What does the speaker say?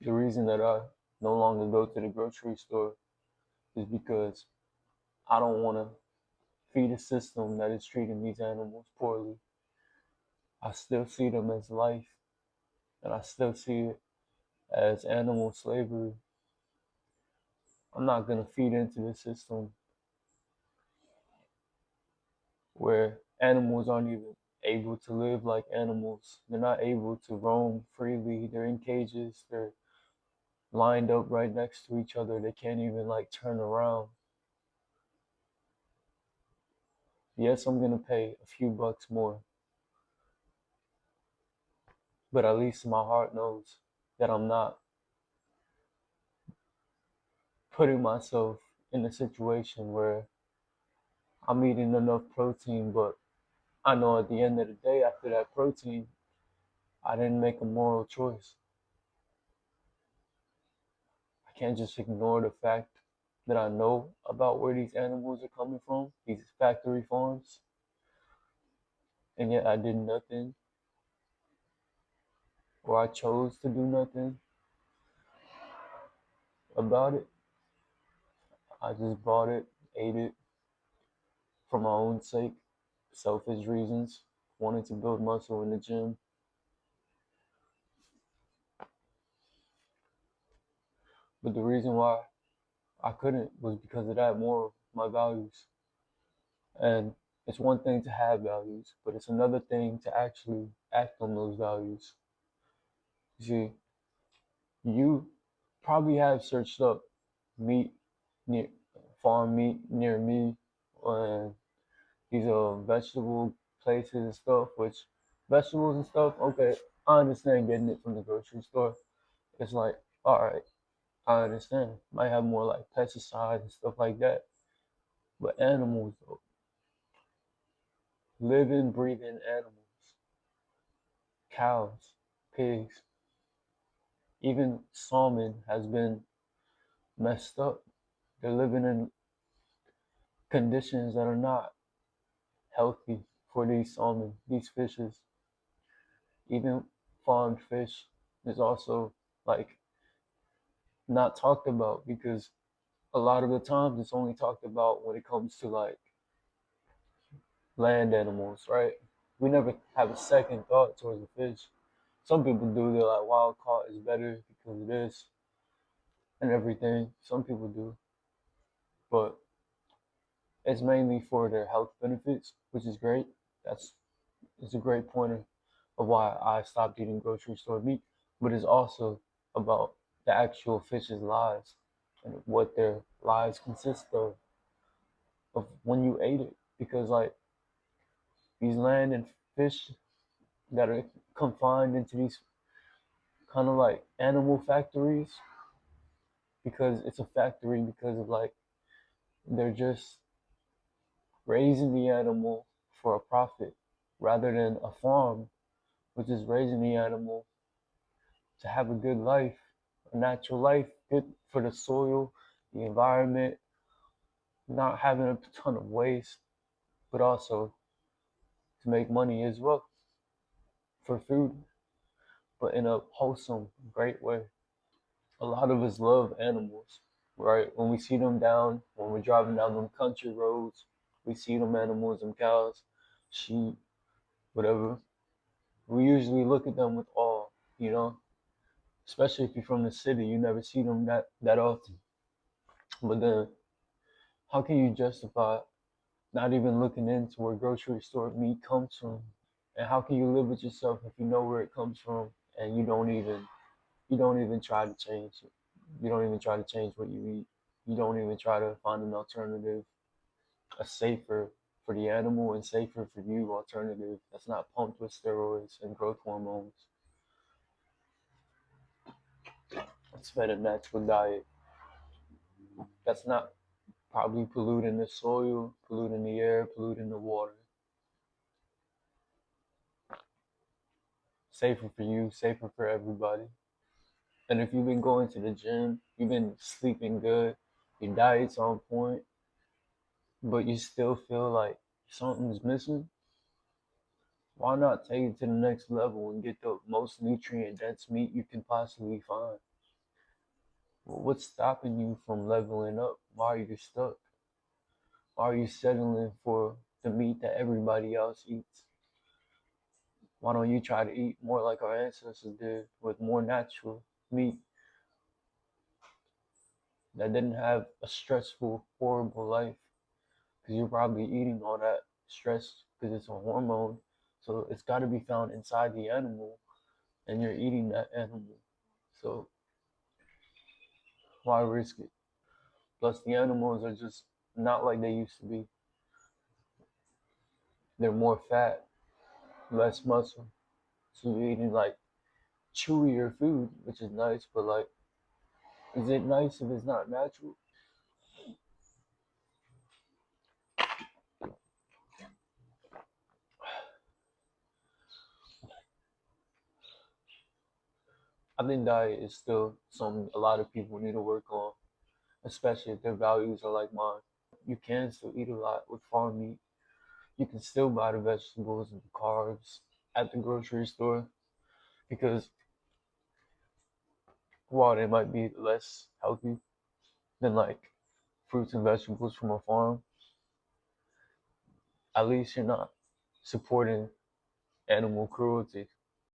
The reason that I no longer go to the grocery store is because I don't want to feed a system that is treating these animals poorly. I still see them as life, and I still see it as animal slavery. I'm not going to feed into the system where animals aren't even able to live like animals. They're not able to roam freely. They're in cages. They're lined up right next to each other. They can't even like turn around. Yes, I'm going to pay a few bucks more, but at least my heart knows that I'm not putting myself in a situation where I'm eating enough protein, but I know at the end of the day, after that protein, I didn't make a moral choice. I can't just ignore the fact that I know about where these animals are coming from, these factory farms, and yet I did nothing, or I chose to do nothing about it. I just bought it, ate it for my own sake, selfish reasons, wanting to build muscle in the gym. But the reason why I couldn't was because of that more of my values. And it's one thing to have values, but it's another thing to actually act on those values. You see, you probably have searched up meat near farm meat near me, and these are vegetable places and stuff. Which vegetables and stuff, okay, I understand getting it from the grocery store. It's like, all right, I understand. Might have more like pesticides and stuff like that. But animals, though, living, breathing animals, cows, pigs, even salmon has been messed up. They're living in conditions that are not healthy for these salmon, these fishes. Even farmed fish is also like not talked about because a lot of the times it's only talked about when it comes to like land animals, right? We never have a second thought towards the fish. Some people do, they're like wild caught is better because of this and everything. Some people do. But it's mainly for their health benefits, which is great. That's it's a great pointer of why I stopped eating grocery store meat. But it's also about the actual fish's lives and what their lives consist of when you ate it. Because like these land and fish that are confined into these kind of like animal factories, because it's a factory because of like they're just raising the animal for a profit rather than a farm, which is raising the animal to have a good life, a natural life, good for the soil, the environment, not having a ton of waste, but also to make money as well for food, but in a wholesome, great way. A lot of us love animals, right? When we see them when we're driving down them country roads, we see them animals, them cows, sheep, whatever. We usually look at them with awe, you know, especially if you're from the city, you never see them that often. But then, how can you justify not even looking into where grocery store meat comes from? And how can you live with yourself if you know where it comes from and you don't even try to change it? You don't even try to change what you eat. You don't even try to find an alternative, a safer for the animal and safer for you alternative that's not pumped with steroids and growth hormones. It's fed a natural diet that's not probably polluting the soil, polluting the air, polluting the water. Safer for you, safer for everybody. And if you've been going to the gym, you've been sleeping good, your diet's on point, but you still feel like something's missing, why not take it to the next level and get the most nutrient dense meat you can possibly find? But what's stopping you from leveling up? Why are you stuck? Why are you settling for the meat that everybody else eats? Why don't you try to eat more like our ancestors did with more natural meat that didn't have a stressful, horrible life? Because you're probably eating all that stress because it's a hormone. So it's got to be found inside the animal, and you're eating that animal. So why risk it? Plus, the animals are just not like they used to be. They're more fat, less muscle. So you're eating like chewier food, which is nice, but like, is it nice if it's not natural? I think diet is still something a lot of people need to work on, especially if their values are like mine. You can still eat a lot with farm meat. You can still buy the vegetables and the carbs at the grocery store because while they might be less healthy than like fruits and vegetables from a farm, at least you're not supporting animal cruelty.